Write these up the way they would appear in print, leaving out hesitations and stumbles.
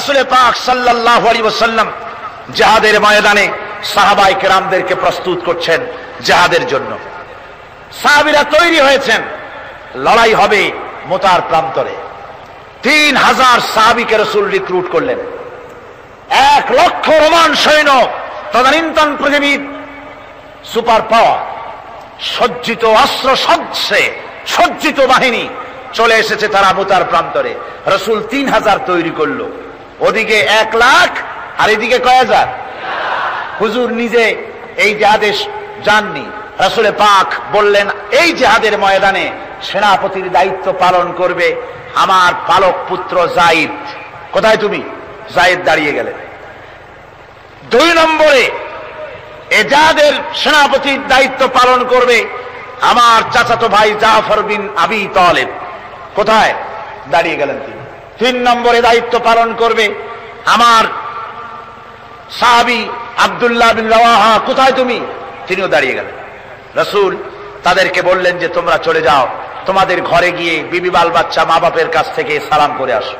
রাসূল পাক সাল্লাল্লাহু আলাইহি ওয়াসাল্লাম জিহাদের ময়দানে সাহাবায়ে কেরামদেরকে প্রস্তুত করছেন জিহাদের জন্য। সাহাবীরা তৈরি হয়েছেন, লড়াই হবে মুতার প্রান্তরে। 3000 সাহাবীকে রাসূল রিক্রুট করলেন। 1 লক্ষ রোমান সৈন্য, তদানীন্তন পৃথিবীর সুপার পাওয়ার, সজ্জিত অস্ত্র সজ্জিত বাহিনী চলে এসেছে তারা মুতার প্রান্তরে। রাসূল 3000 তৈরি করলো, ওদিকে 1 লাখ আর এদিকে কয় হাজার। হুজুর নিজে এই জিহাদে যাননি, রাসূল পাক বললেন এই জিহাদের ময়দানে সেনাপতির দায়িত্ব পালন করবে আমার পালক পুত্র যায়েদ। কোথায় তুমি? যায়েদ দাঁড়িয়ে গেলেন। 2 নম্বরে এই জিহাদের সেনাপতির দায়িত্ব পালন করবে আমার চাচাতো ভাই জাফর বিন আবি তালেব। কোথায়? দাঁড়িয়ে গেলেন তিনি। 3 নম্বরে দায়িত্ব পালন করবে আমার সাহাবী আব্দুল্লাহ বিন রাওয়াহা। কোথায় তুমি? তিনিও দাঁড়িয়ে গেলেন। রাসূল তাদেরকে বললেন যে তোমরা চলে যাও, তোমাদের ঘরে গিয়ে বিবি বাল বাচ্চা মা বাপের কাছ থেকে সালাম করে আসো।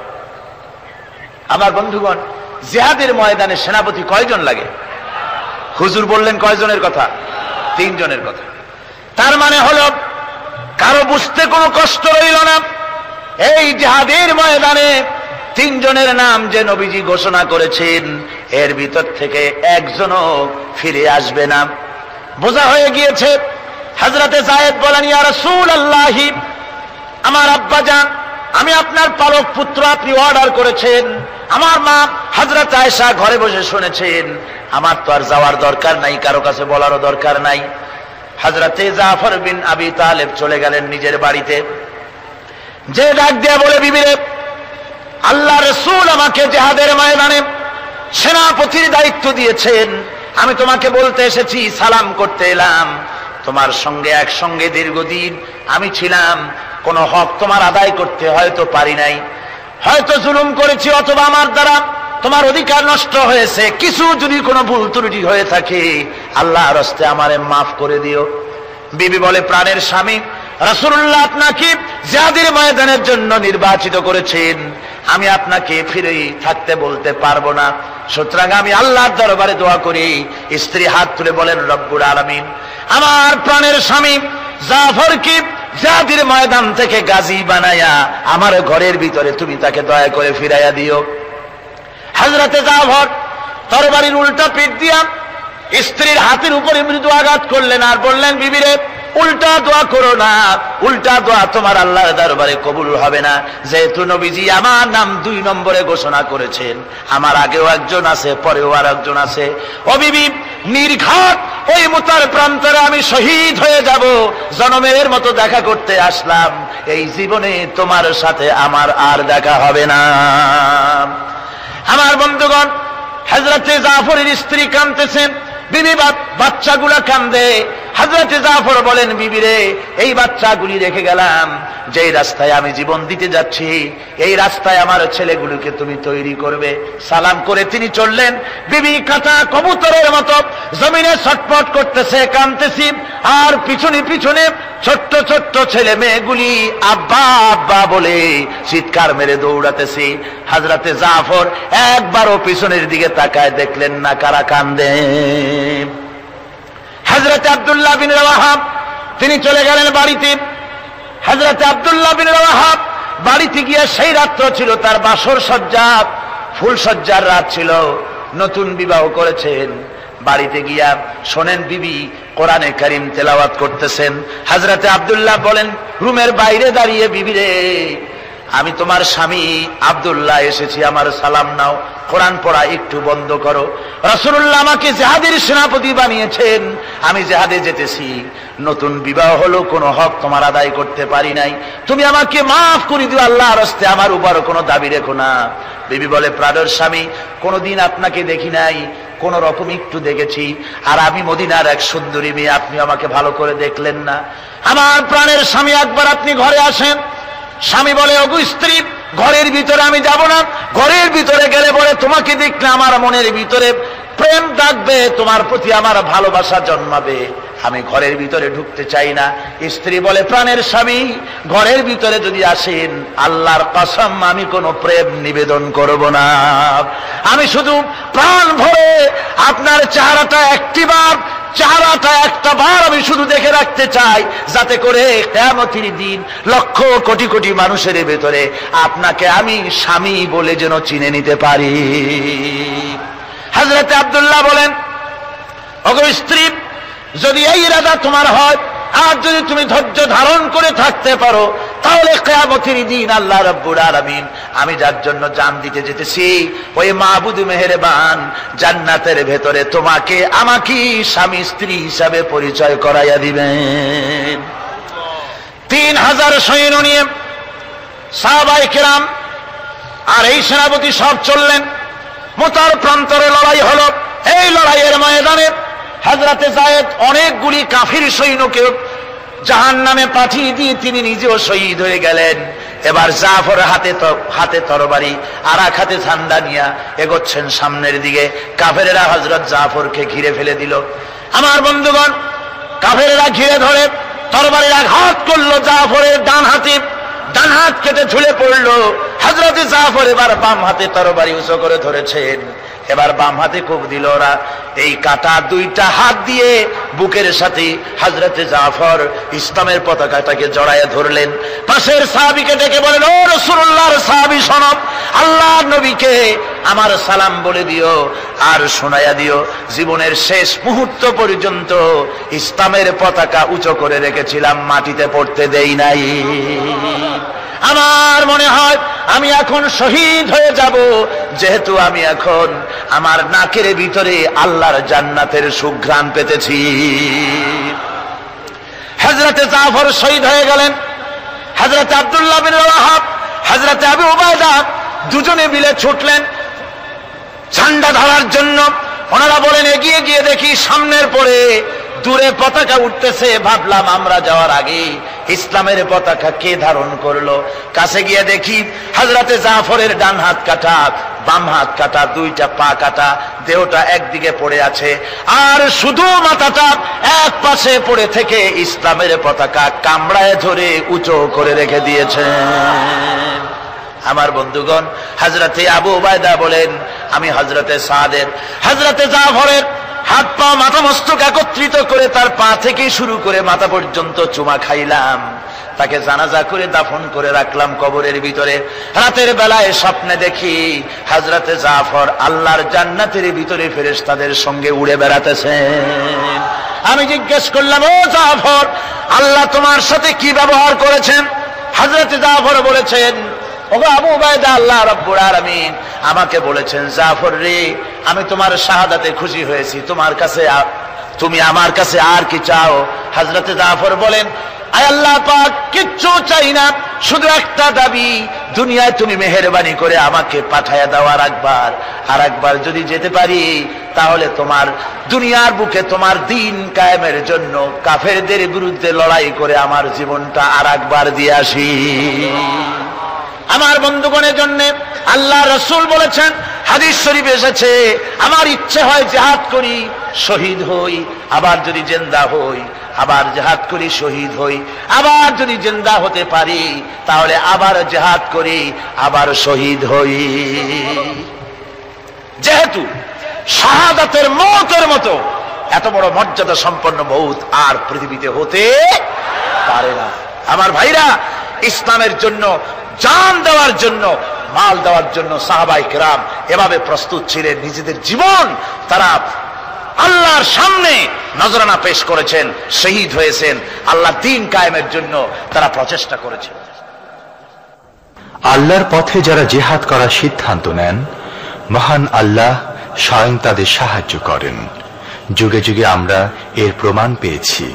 আমার বন্ধুগণ, জিহাদের ময়দানে সেনাপতি কয়জন লাগে? হুজুর বললেন কয়জনের কথা? 3 জনের কথা। তার মানে হলো কারো বুঝতে কোনো কষ্ট রইল না, এই জিহাদের ময়দানে 3 জনের নাম যে নবীজি ঘোষণা করেছেন এর ভিতর থেকে একজনও ফিরে আসবে না। বোঝা হয়ে গিয়েছে। হযরতে যায়েদ বলেন, ইয়া রাসূলুল্লাহ, আমার আব্বা জান, আমি আপনার পালক পুত্র, আপনি অর্ডার করেছেন। আমার মা হযরত আয়েশা ঘরে বসে শুনেছেন, আমার তো আর যাওয়ার দরকার নাই, কারো কাছে বলারও দরকার নাই। হযরতে জাফর বিন আবি তালেব চলে গেলেন নিজের বাড়িতে। যে ডাক দিয়ে বলে, বিবিরে, আল্লাহ রাসূল আমাকে জিহাদের ময়দানে সেনাপতির দায়িত্ব দিয়েছেন, আমি তোমাকে বলতে এসেছি, সালাম করতে এলাম। তোমার সঙ্গে একসঙ্গে দীর্ঘদিন আমি ছিলাম, কোন হক তোমার আদায় করতে হয়তো পারি নাই, হয়তো জুলুম করেছি, অথবা আমার দ্বারা তোমার অধিকার নষ্ট হয়েছে। কিছু যদি কোনো ভুল ত্রুটি হয়ে থাকে আল্লাহর হস্তে আমারে মাফ করে দিও। বিবি বলে, প্রাণের স্বামী, রাসূলুল্লাহ আপনাকে জিহাদের ময়দানের জন্য নির্বাচিত করেছেন, আমি আপনাকে ফিরে থাকতে বলতে পারবো না। সুতরাং আমি আল্লাহর দরবারে দোয়া করি। স্ত্রী হাত তুলে বলেন, রব্বুল আলামিন, আমার প্রাণের স্বামী জাফরকে জিহাদের ময়দান থেকে গাজী বানায়া আমার ঘরের ভিতরে তুমি তাকে দয়া করে ফিরাইয়া দিও। হযরতে জাফর তরবারির উল্টা পিঠ দিয়া স্ত্রীর হাতের উপরে মৃদু আঘাত করলেন আর বললেন, বিবিরে, উল্টা দোয়া করো না, উল্টা দোয়া তোমার আল্লাহর দরবারে কবুল হবে না। যেহেতু নবীজি আমার নাম 2 নম্বরে ঘোষণা করেছেন, আমার আগেও একজন আছে, পরেও আর একজন আছে। ও বিবি, নির্ঘাত ওই মুতার প্রান্তরে আমি শহীদ হয়ে যাব, জনমের মতো দেখা করতে আসলাম, এই জীবনে তোমার সাথে আমার আর দেখা হবে না। আমার বন্ধুগণ, হযরতে জাফরের স্ত্রী কাঁদতেছেন, বিবি বাচ্চাগুলা কান্দে। হযরতে জাফর বলেন, বিবিরে, এই বাচ্চাগুলি রেখে গেলাম, যেই রাস্তায় আমি জীবন দিতে যাচ্ছি এই রাস্তায় আমার ছেলেগুলোকে তুমি তৈরি করবে। সালাম করে তিনি চললেন। বিবি কাঁটা কবুতরের মতো জমিনে ছটফট করতেছে, কাঁদতেছি, আর পিছনে পিছনে ছোট্ট ছোট্ট ছেলে মেয়েগুলি আব্বা আব্বা বলে চিৎকার মেরে দৌড়াতেছি। হযরতে জাফর একবারও পিছনের দিকে তাকায় দেখলেন না কারা কান্দে। হযরতে আব্দুল্লাহ বিন রাওয়াহা তিনি চলে গেলেন বাড়িতে। হযরতে আব্দুল্লাহ বিন রাওয়াহা বাড়িতে গিয়ে, সেই রাত্র ছিল তার বাসর সজ্জা, ফুল সজ্জার রাত ছিল, নতুন বিবাহ করেছেন। বাড়িতে গিয়া শোনেন বিবি কোরআনে কারীম তেলাওয়াত করতেছেন। হযরতে আব্দুল্লাহ বলেন রুমের বাইরে দাঁড়িয়ে, বিবিরে, আমি তোমার স্বামী আব্দুল্লাহ এসেছি, আমার সালাম নাও, কোরআন পড়া একটু বন্ধ করো। রাসূলুল্লাহ আমাকে জিহাদের সেনাপতি বানিয়েছেন, আমি জিহাদে যেতেছি, নতুন বিবাহ হলো, কোনো হক তোমার আদায় করতে পারি নাই, তুমি আমাকে মাফ করে দিও, আল্লাহর হস্তে আমার উপর কোনো দাবি রেখো না। বিবি বলে, প্রাণের স্বামী, কোনোদিন আপনাকে দেখি নাই, কোন রকম একটু দেখেছি, আর আমি মদিনার এক সুন্দরী মেয়ে, আপনি আমাকে ভালো করে দেখলেন না। আমার প্রাণের স্বামী, একবার আপনি ঘরে আসেন। স্বামী বলে, ওগো স্ত্রী, ঘরের ভিতরে আমি যাব না, ঘরের ভিতরে গেলে বলে তোমাকে দেখলে আমার মনের ভিতরে প্রেম ডাকবে, তোমার প্রতি আমার ভালোবাসা জন্মাবে, আমি ঘরের ভিতরে ঢুকতে চাই না। স্ত্রী বলে, প্রাণের স্বামী ঘরের ভিতরে যদি আসেন, আল্লাহর কসম আমি কোনো প্রেম নিবেদন করব না, আমি শুধু প্রাণ ভরে আপনার চেহারাটা একটা বার আমি শুধু দেখে রাখতে চাই, যাতে করে কিয়ামতের দিন লক্ষ কোটি কোটি মানুষের ভেতরে আপনাকে আমি স্বামী বলে যেন চিনে নিতে পারি। হযরত আব্দুল্লাহ বলেন, ওগো স্ত্রী, যদি এই ইরাদা তোমার হয় আর যদি তুমি ধৈর্য ধারণ করে থাকতে পারো, তাহলে কিয়ামতের দিন আল্লাহ রাব্বুল আলামিন আমি যার জন্য জান দিতে যেতেছি, ওই মাবুদ মেহেরবান জান্নাতের ভেতরে তোমাকে আমাকে স্বামী স্ত্রী হিসাবে পরিচয় করাইয়া দিবেন। 3000 সৈন্য নিয়ে সাহাবায়ে কেরাম আর এই সেনাপতি সব চললেন। মুতার প্রান্তরে লড়াই হলো। এই লড়াইয়ের ময়দানে হযরতে যায়েদ অনেকগুলি কাফির সৈন্যকে জাহান্নামে পাঠিয়ে দিয়ে তিনি নিজেও শহীদ হয়ে গেলেন। এবার জাফর হাতে তরবারি আর এক হাতে ঝান্ডা নিয়ে এগোচ্ছেন সামনের দিকে। কাফেরেরা হযরত জাফরকে ঘিরে ফেলে দিল। আমার বন্ধুগণ, কাফেরেরা ঘিরে ধরে তরবারির আঘাত করলো জাফরের ডান হাত কেটে ঝুলে পড়লো। হযরত জাফর এবার বাম হাতে তরবারি উঁচু করে ধরেছেন, এবার বাম হাতে কোপ দিল ওরা। এই কাটা দুইটা হাত দিয়ে বুকের সাথে হযরত জাফর ইসলামের পতাকাটাকে জড়ায় ধরলেন। পাশের সাহাবীকে ডেকে বলেন, ও রাসূলুল্লাহর সাহাবী শোনো, আল্লাহর নবীকে আমার সালাম বলে দিও আর শোনায়া দিও, জীবনের শেষ মুহূর্ত পর্যন্ত ইসলামের পতাকা উঁচু করে রেখেছিলাম, মাটিতে পড়তে দেই নাই। আমার মনে হয় আমি এখন শহীদ হয়ে যাব, যেহেতু আমি এখন আমার নাকের ভিতরে আল্লাহর জান্নাতের সুঘ্রাণ পেতেছি। হযরত জাফর শহীদ হয়ে গেলেন। হযরত আব্দুল্লাহ বিন রাওয়াহা, হযরত আবু উবাইদা দুজনে মিলে ছুটলেন ঝান্ডা ধরার জন্য। ওনারা বলেন, এগিয়ে গিয়ে দেখি সামনের পরে দূরে পতাকা উঠতেছে। ভাবলাম আমরা যাওয়ার আগে ইসলামের পতাকা কে ধারণ করলো। কাছে গিয়ে দেখি হযরতে জাফরের ডান হাত কাটা, বাম হাত কাটা, দুইটা পা কাটা, দেহটা একদিকে পড়ে আছে আর শুধু মাথাটা এক পাশে পড়ে থেকে ইসলামের পতাকা কামড়ায় ধরে উঁচু করে রেখে দিয়েছেন। আমার বন্ধুগণ, হযরতে আবু উবাইদা বলেন, আমি হযরতে জাফরের হাত পা মাথা মস্তক একত্রিত করে তার পা থেকে শুরু করে মাথা পর্যন্ত চুমা খাইলাম। তাকে জানাজা করে দাফন করে রাখলাম কবরের ভিতরে। রাতের বেলায় স্বপ্নে দেখি হযরতে জাফর আল্লাহর জান্নাতের ভিতরে ফেরেশতাদের সঙ্গে উড়ে বেড়াতেছেন। আমি জিজ্ঞেস করলাম, ও জাফর, আল্লাহ তোমার সাথে কি ব্যবহার করেছেন? হযরতে জাফর বলেছেন, ওগো আবু উবাইদা, আল্লাহ রাব্বুল আলামিন আমাকে বলেছেন, জাফর রে, আমি তোমার শাহাদাতে খুশি হয়েছি, তুমি আমার কাছে আর কি চাও? হযরতে জাফর বলেন, আয় আল্লাহ পাক, কিচ্ছু চাই না, শুধু একটা দাবি, দুনিয়ায় তুমি মেহেরবানি করে আমাকে পাঠায়া দাও আর একবার যদি যেতে পারি, তাহলে তোমার দুনিয়ার বুকে তোমার দিন কায়েমের জন্য কাফেরদের বিরুদ্ধে লড়াই করে আমার জীবনটা আর একবার দিয়ে আসি। আমার বন্ধুগণের জন্য আল্লাহ রাসূল বলেছেন, হাদিস শরীফে এসেছে, আমার ইচ্ছে হয় জিহাদ করি, শহীদ হই, আবার যদি জিন্দা হই, আবার জিহাদ করি, শহীদ হই, আবার যদি জিন্দা হতে পারি তাহলে আবার জিহাদ করি, আবার শহীদ হই। যেহেতু শাহাদাতের মওতের মতো এত বড় মর্যাদা সম্পন্ন মওত আর পৃথিবীতে হতে পারে না। আমার ভাইরা, ইসলামের জন্য জান দেওয়ার জন্য, মাল দেওয়ার জন্য সাহাবায়ে কেরাম এভাবে প্রস্তুত ছিলেন। নিজেদের জীবন তারা আল্লাহর সামনে নজরানা পেশ করেছেন, শহীদ হয়েছেন, আল্লাহ দ্বীন কায়েমের জন্য তারা প্রচেষ্টা করেছেন। আল্লাহর পথে যারা জিহাদ করার সিদ্ধান্ত নেন, মহান আল্লাহ স্বয়ং তাদের সাহায্য করেন। যুগে যুগে আমরা এর প্রমাণ পেয়েছি,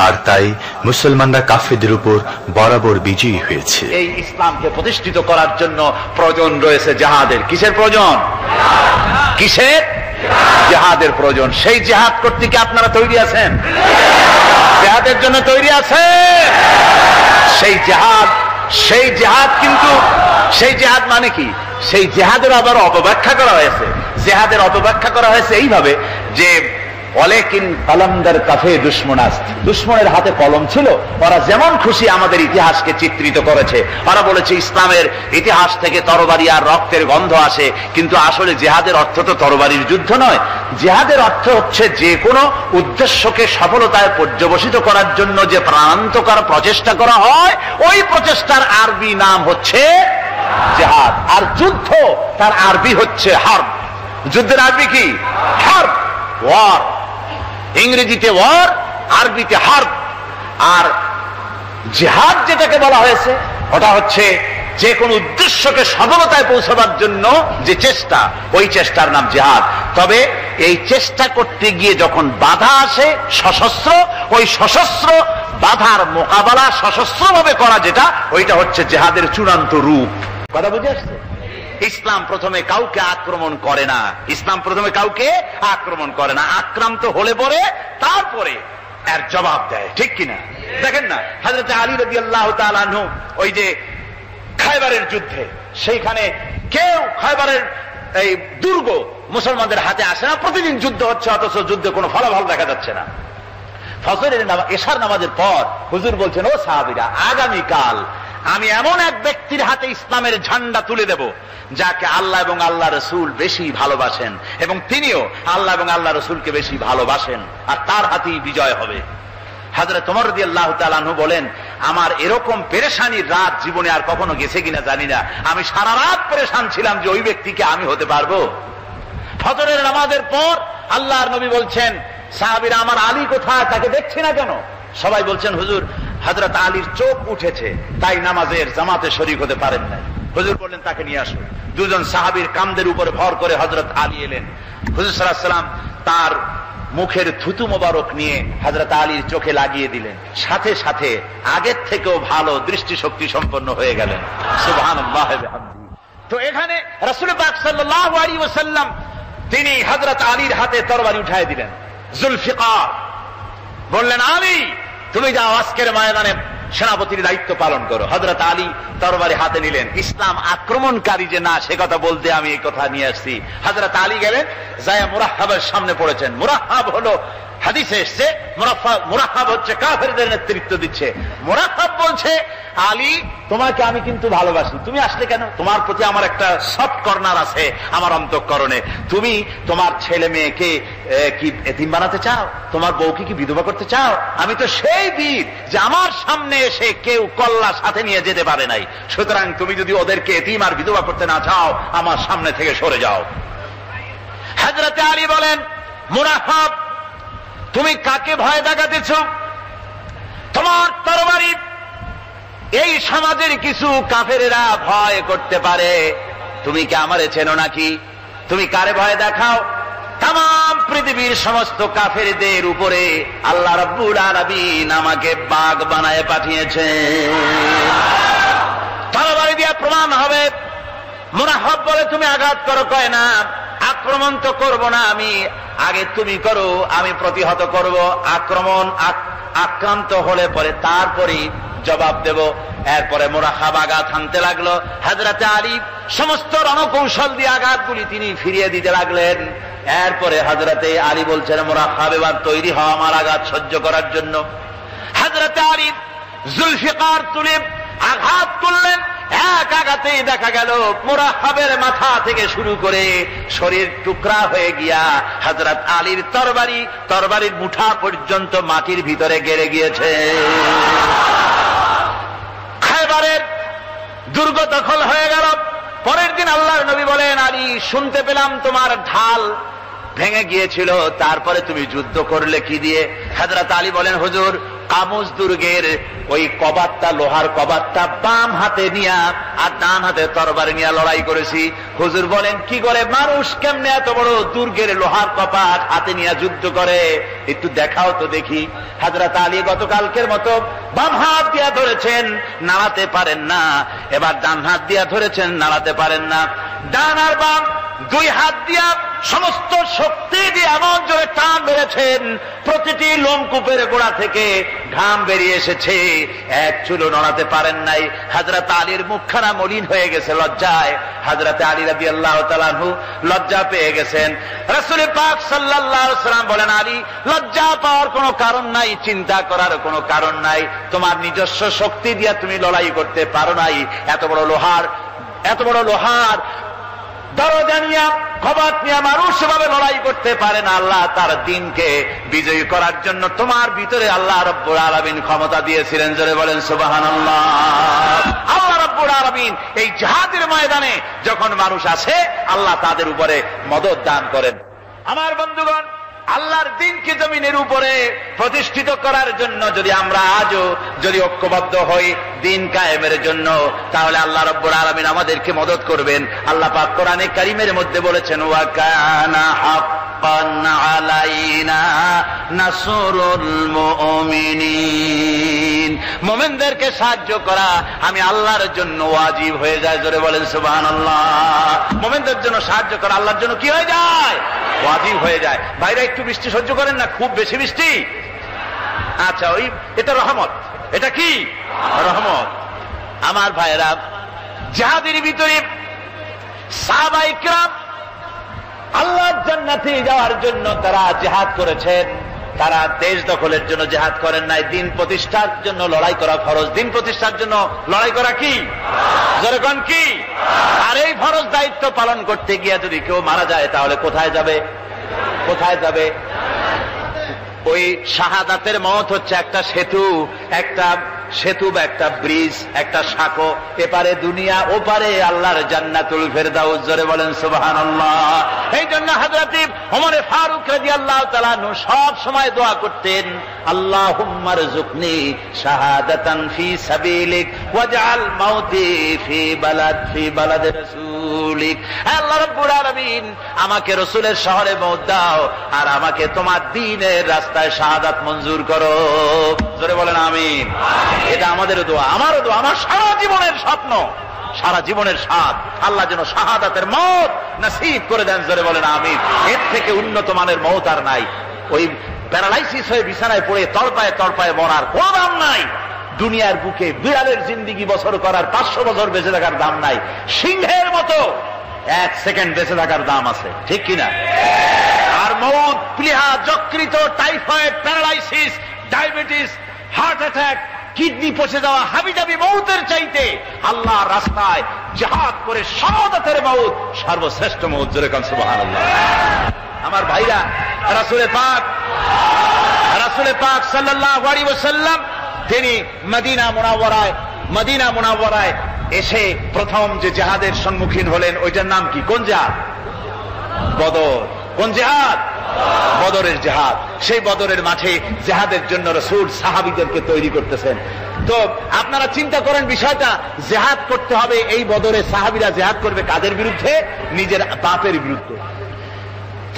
আর তাই মুসলমানরা কাফেরদের উপর বরাবর বিজয়ী হয়েছে। এই ইসলামকে প্রতিষ্ঠিত করার জন্য প্রয়োজন রয়েছে জিহাদের। কিসের প্রয়োজন? কিসের? জিহাদের প্রয়োজন। সেই জিহাদ করতে কি আপনারা তৈরি আছেন? জিহাদের জন্য তৈরি আছেন? সেই জিহাদ কিন্তু সেই জিহাদ মানে কি? সেই জিহাদের আবার অপব্যাখ্যা করা হয়েছে। জিহাদের অপব্যাখ্যা করা হয়েছে এইভাবে যে ওয়ালাকিন কলমদার কাফে দুশমনাস, দুশমনের হাতে কলম ছিল, ওরা যেমন খুশি আমাদের ইতিহাসকে চিত্রিত করেছে। ওরা বলেছে ইসলামের ইতিহাস থেকে তরবারি আর রক্তের গন্ধ আসে, কিন্তু আসলে জিহাদের অর্থ তো তরবারির যুদ্ধ নয়। জিহাদের অর্থ হচ্ছে যে কোনো উদ্দেশ্যকে সফলতায় পর্যবসিত করার জন্য যে প্রাণান্তকর প্রচেষ্টা করা হয়, ওই প্রচেষ্টার আরবি নাম হচ্ছে জিহাদ। আর যুদ্ধ তার আরবি হচ্ছে হার্ব। যুদ্ধের আরবি কি? হার্ব, ওয়ার। ইংরেজিতে ওয়ার, আরবিতে হার্ব। আর জিহাদ যেটাকে বলা হয়েছে ওটা হচ্ছে যে কোন উদ্দেশ্যকে সফলতায় পৌঁছাবার জন্য যে চেষ্টা, ওই চেষ্টার নাম জিহাদ। তবে এই চেষ্টা করতে গিয়ে যখন বাধা আসে সশস্ত্র, ওই সশস্ত্র বাধার মোকাবেলা সশস্ত্রভাবে করা যেটা, ওইটা হচ্ছে জিহাদের চূড়ান্ত রূপ। কথা বুঝে আসছে? ইসলাম প্রথমে কাউকে আক্রমণ করে না, ইসলাম প্রথমে কাউকে আক্রমণ করে না, আক্রান্ত হলে পরে তারপরে এর জবাব দেয়, ঠিক কিনা? দেখেন না, হযরত আলী রাদিয়াল্লাহু তাআলা আনহু ওই যে খায়বারের যুদ্ধে, সেইখানে কেউ খায়বারের এই দুর্গ মুসলমানদের হাতে আসে না, প্রতিদিন যুদ্ধ হচ্ছে, অথচ যুদ্ধে কোনো ফলাফল দেখা যাচ্ছে না। ফজরের এশার নামাজের পর হুজুর বলছেন, ও সাহাবীরা, আগামীকাল আমি এমন এক ব্যক্তির হাতে ইসলামের ঝান্ডা তুলে দেব যাকে আল্লাহ এবং আল্লাহ রসুল বেশি ভালোবাসেন, এবং তিনিও আল্লাহ এবং আল্লাহ রসুলকে বেশি ভালোবাসেন, আর তার হাতেই বিজয় হবে। হযরত ওমর রাদিয়াল্লাহু তাআলা আনহু বলেন, আমার এরকম পেরেশানির রাত জীবনে আর কখনো গেছে কিনা জানি না, আমি সারা রাত পেরেশান ছিলাম যে ওই ব্যক্তিকে আমি হতে পারবো। ফজরের নামাজের পর আল্লাহর নবী বলছেন, সাহাবীরা, আমার আলী কোথায়, তাকে দেখছি না কেন? সবাই বলছেন, হুজুর, হযরত আলীর চোখ উঠেছে, তাই নামাজের জামাতে শরীক হতে পারেন না। হুজুর বললেন, তাকে নিয়ে আসো। দুজন সাহাবীর কাঁধের উপরে ভর করে হযরত আলী এলেন। হুজুর সাল্লাল্লাহু আলাইহি ওয়াসাল্লাম তার মুখের থুতু মোবারক নিয়ে হযরত আলীর চোখে লাগিয়ে দিলেন, সাথে সাথে আগের থেকেও ভালো দৃষ্টিশক্তি সম্পন্ন হয়ে গেলেন। সুবহানাল্লাহ ওয়া বিহামদিহি। তো এখানে রাসূল পাক সাল্লাল্লাহু আলাইহি ওয়াসাল্লাম তিনি হযরত আলীর হাতে তরবারি উঠায় দিলেন, জুলফিকার। বললেন, আলী, তুমি যাও আজকের ময়দানে সেনাপতির দায়িত্ব পালন করো। হযরত আলী তরবারি হাতে নিলেন। ইসলাম আক্রমণকারী যে না, সে কথা বলতে আমি এই কথা নিয়ে আসছি। হযরত আলী গেলেন, যায় মুরাহহাবের সামনে পড়েছেন। মুরাহহাব হলো, হাদিসে এসেছে, মুরাহহাব হচ্ছে কাফেরদের নেতৃত্ব দিচ্ছে। মুরাহহাব বলছে, আলী, তোমাকে আমি কিন্তু ভালোবাসি, তুমি আসলে কেন? তোমার প্রতি আমার একটা সফট কর্নার আছে আমার অন্তঃকরণে। তুমি তোমার ছেলে মেয়েকে কি এতিম বানাতে চাও? তোমার বউকে কি বিধবা করতে চাও? আমি তো সেই বীর যে আমার সামনে এসে কেউ কল্লা সাথে নিয়ে যেতে পারে নাই। সুতরাং তুমি যদি ওদেরকে এতিম আর বিধবা করতে না চাও, আমার সামনে থেকে সরে যাও। হযরত আলী বলেন, মুরাহহাব, তুমি কাকে ভয় দেখাতেছ? তোমার তরবারি এই সমাজের কিছু কাফেরেরা ভয় করতে পারে, তুমি কি আমারে চেনো নাকি? তুমি কারে ভয় দেখাও? তাম পৃথিবীর সমস্ত কাফেরদের উপরে আল্লাহ রাব্বুল আলামিন আমাকে বাগ বানায় পাঠিয়েছেন। তরবারি দিয়ে প্রমাণ হবে। মুরাহহাব বলে, তুমি আঘাত করো। কয় না, আক্রমণ তো করব না আমি, আগে তুমি করো, আমি প্রতিহত করব। আক্রান্ত হলে পরে তারপরে জবাব দেব। এরপরে মুরাহহাব আঘাত হানতে লাগলো। হযরত আলী সমস্ত রণকৌশল দিয়ে আঘাতগুলি তিনি ফিরিয়ে দিতে লাগলেন। এরপরে হযরতে আলী বলছেন, মুরাহহাব, এবার তৈরি হও আমার আঘাত সহ্য করার জন্য। হযরত আলী জুলফিকার তুলে আঘাত করলেন। এক আঘাতেই দেখা গেল মুরাহহাবের মাথা থেকে শুরু করে শরীর টুকরা হয়ে গিয়া হযরত আলীর তরবারির মুঠা পর্যন্ত মাটির ভিতরে গেড়ে গিয়েছে। খায়বারের দুর্গ দখল হয়ে গেল। পরের দিন আল্লাহর নবী বলেন, আলী, শুনতে পেলাম তোমার ঢাল ভেঙে গিয়েছিল, তারপরে তুমি যুদ্ধ করলে কি দিয়ে? হযরত আলী বলেন, হুজুর, কামুজ দুর্গের ওই কবাটটা, লোহার কবাটটা বাম হাতে নিয়া আর ডান হাতে তরবারি নিয়ে লড়াই করেছি। হুজুর বলেন, কি করে? মানুষ কেমনে এত বড় দুর্গের লোহার কপাট হাতে নিয়ে যুদ্ধ করে? একটু দেখাও তো দেখি। হযরত আলী গতকালকের মতো বাম হাত দিয়া ধরেছেন, নাড়াতে পারেন না। এবার ডান হাত দিয়া ধরেছেন, নাড়াতে পারেন না। ডান আর বাম দুই হাত দিয়া সমস্ত শক্তি দিয়ে এমন জোরে টান মেরেছেন, প্রতিটি লোমকূপের গোড়া থেকে ঘাম বেরিয়ে এসেছে, এক চুলও নড়াতে পারেন নাই। হযরত আলীর মুখখানা মলিন হয়ে গেছে লজ্জায়। হযরত আলী রাদিয়াল্লাহু তাআলা আনহু লজ্জা পেয়ে গেছেন। রাসূল পাক সাল্লাল্লাহু আলাইহি ওয়াসাল্লাম বলেন, আলী, লজ্জা পাওয়ার কোনো কারণ নাই, চিন্তা করার কোনো কারণ নাই। তোমার নিজস্ব শক্তি দিয়ে তুমি লড়াই করতে পারো নাই। এত বড় লোহার দরজা নিয়ে, কবাত নিয়ে মানুষ সেভাবে লড়াই করতে পারে না। আল্লাহ তার দ্বীনকে বিজয়ী করার জন্য তোমার ভিতরে আল্লাহ রাব্বুল আলামিন ক্ষমতা দিয়েছিলেন। জোরে বলেন সুবহানাল্লাহ। আল্লাহ রাব্বুল আলামিন এই জিহাদের ময়দানে যখন মানুষ আসে, আল্লাহ তাদের উপরে মদদ দান করেন। আমার বন্ধুগণ, আল্লাহর দ্বীনকে জমিনের উপরে প্রতিষ্ঠিত করার জন্য যদি আমরা আজও যদি ঐক্যবদ্ধ হই দ্বীন কায়েমের জন্য, তাহলে আল্লাহ রাব্বুল আলামিন আমাদেরকে মদদ করবেন। আল্লাহ পাক কোরআনে কারীমের মধ্যে বলেছেন, ওয়া কানা হাক্কান আলাইনা নাসরুল মুমিনিন। মুমিনদেরকে সাহায্য করা আমি আল্লাহর জন্য ওয়াজিব হয়ে যায়। জোরে বলেন সুবহানাল্লাহ। মুমিনদের জন্য সাহায্য করা আল্লাহর জন্য কি হয়ে যায়? ওয়াজিব হয়ে যায়। বাইরে একটু বৃষ্টি সহ্য করেন না? খুব বেশি বৃষ্টি? আচ্ছা, এটা রহমত। এটা কি রহমত? আমার ভাইয়েরা, জিহাদের ভিতরে সাহাবায়ে কিরাম আল্লাহর জান্নাতে যাওয়ার জন্য তারা জিহাদ করেছেন। তারা দেশ দখলের জন্য জিহাদ করেন নাই। দিন প্রতিষ্ঠার জন্য লড়াই করা ফরজ। দিন প্রতিষ্ঠার জন্য লড়াই করা কি? যেরকম কি? আর এই ফরজ দায়িত্ব পালন করতে গিয়ে যদি কেউ মারা যায়, তাহলে কোথায় যাবে? কোথায় যাবে? ওই শাহাদাতের মওত হচ্ছে একটা সেতু, বা একটা ব্রিজ, একটা সাঁকো। এপারে দুনিয়া, ওপারে আল্লাহর জান্নাতুল ফেরদাউস। জোরে বলেন সুবহানাল্লাহ। এই জন্য হযরত ওমর ফারুক রাদিয়াল্লাহু তাআলা আনহু সব সময় দোয়া করতেন, আল্লাহুম্মা রযুকনি শাহাদাতান ফি সাবিলিক ওয়াজআল মাউতি ফি বালাদি রাসূলিক। আল্লাহ রাব্বুল আলামিন, আমাকে রাসূলের শহরে মওত দাও, আর আমাকে তোমার দ্বীনের রাস্তায় শাহাদাত মঞ্জুর করো। জোরে বলেন আমিন। এটা আমাদের দোয়া, আমারও দোয়া, আমার সারা জীবনের স্বপ্ন, সারা জীবনের স্বাদ, আল্লাহ যেন শাহাদাতের মওত নসিব করে দেন। জোরে বলেন আমিন। এর থেকে উন্নত মানের মওত আর নাই। ওই প্যারালাইসিস হয়ে বিছানায় পড়ে তড়পায় মরার কোনো দাম নাই। দুনিয়ার বুকে বিড়ালের জিন্দিগি বছর করার 500 বছর বেঁচে থাকার দাম নাই। সিংহের মতো 1 সেকেন্ড বেঁচে থাকার দাম আছে, ঠিক কিনা? আর মওত, প্লীহা, যকৃত, typhoid, paralysis, diabetes, heart attack, kidney পচে যাওয়া, হাবিজাবি মওতের চাইতে আল্লাহর রাস্তায় জিহাদ করে শাহাদাতের মওত সর্বশ্রেষ্ঠ মওত। জোরে বলেন সুবহানাল্লাহ। আমার ভাইরা, রাসূল পাক সাল্লাল্লাহু আলাইহি ওয়াসাল্লাম তিনি মদিনা মুনাওয়ারায় এসে প্রথম যে জিহাদের সম্মুখীন হলেন, ওইটার নাম কি? কোন জিহাদ? বদর। কোন জিহাদ? বদরের জিহাদ। সেই বদরের মাঠে জিহাদের জন্য রাসূল সাহাবীদেরকে তৈরি করতেছেন। তো আপনারা চিন্তা করেন বিষয়টা, জিহাদ করতে হবে। এই বদরে সাহাবীরা জিহাদ করবে কাদের বিরুদ্ধে? নিজের বাপের বিরুদ্ধে।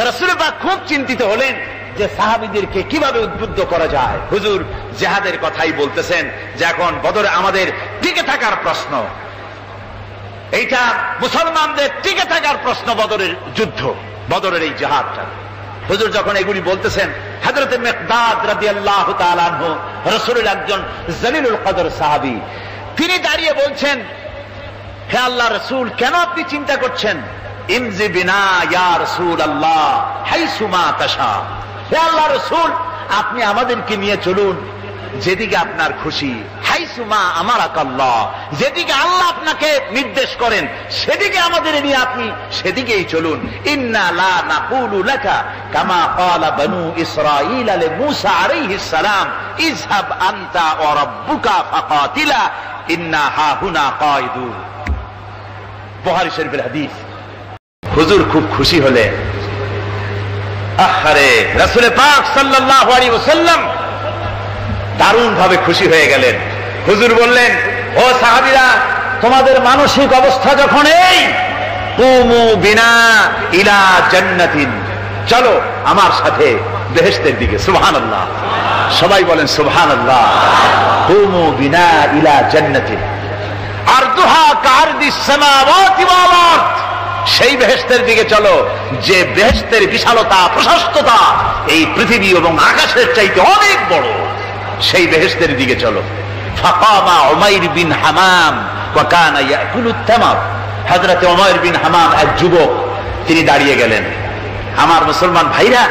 রাসূল পাক খুব চিন্তিত হলেন যে সাহাবীদেরকে কিভাবে উদ্বুদ্ধ করা যায়। হুজুর জিহাদের কথাই বলতেছেন যে এখন বদরে আমাদের টিকে থাকার প্রশ্ন, এইটা মুসলমানদের টিকে থাকার প্রশ্ন, বদরের যুদ্ধ, বদরের এই জিহাদটা। হুজুর যখন এগুলি বলতেছেন, হযরত মিকদাদ রাদিয়াল্লাহু তাআলা আনহু রাসূলের একজন জলিলুল কদর সাহাবী, তিনি দাঁড়িয়ে বলছেন, হে আল্লাহর রাসূল, কেন আপনি চিন্তা করছেন? ইমজি বিনা ইয়া রাসূলুল্লাহ হাইসু মা তাশা। হে আল্লাহর রাসূল, আপনি আমাদেরকে নিয়ে চলুন যেদিকে আপনার খুশি। হাইসুমা আমারাকাল্লাহ, যেদিকে আল্লাহ আপনাকে নির্দেশ করেন সেদিকে আমাদের নিয়ে আপনি সেদিকেই চলুন। ইন্না লা নাকুলু লাকা কামা ক্বালা বনু ইসরাঈল লিমূসা আলাইহিস সালাম ইযহাব আনতা ওয়া রাব্বুকা ফাকাতিলা ইন্না হাহুনা কায়িদুন। বুখারী শরীফের হাদিস। হুজুর খুব খুশি হলেন। আহারে, রাসূল পাক সাল্লাল্লাহু আলাইহি ওয়াসাল্লাম দারুণ ভাবে খুশি হয়ে গেলেন। হুজুর বললেন, ও সাহাবীরা, তোমাদের মানসিক অবস্থা যখন এই, কুমু বিনা ইলা জান্নাতিন, চলো আমার সাথে বেহেশতের দিকে। সুবহানাল্লাহ। সবাই বলেন সুবহানাল্লাহ। কুমু বিনা ইলা জান্নাতিন আরদুহা কারদিস সামাওয়াতি ওয়াল আরদ, সেই বেহেশতের দিকে চলো যে বেহেশতের বিশালতা প্রশস্ততা এই পৃথিবী এবং আকাশের চাইতে অনেক বড়। সেই বেহেশতের দিকে চলো। ফাকামা উমাইর বিন হামাম ওয়া কানা ইয়াকুলুত তামার। হযরত উমাইর বিন হামাম এক যুবক, তিনি দাঁড়িয়ে গেলেন। আমার মুসলমান ভাইরা,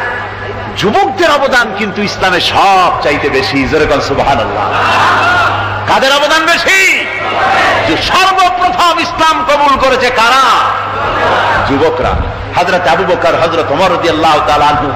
যুবকদের অবদান কিন্তু ইসলামে সব চাইতে বেশি। জোরে বল সুবহানাল্লাহ। কাদের অবদান বেশি? যে সর্বপ্রথম ইসলাম কবুল করেছে কারা? যুবকরা। হযরত আবু বকর, হযরত ওমর রাদিয়াল্লাহু তাআলা আনহু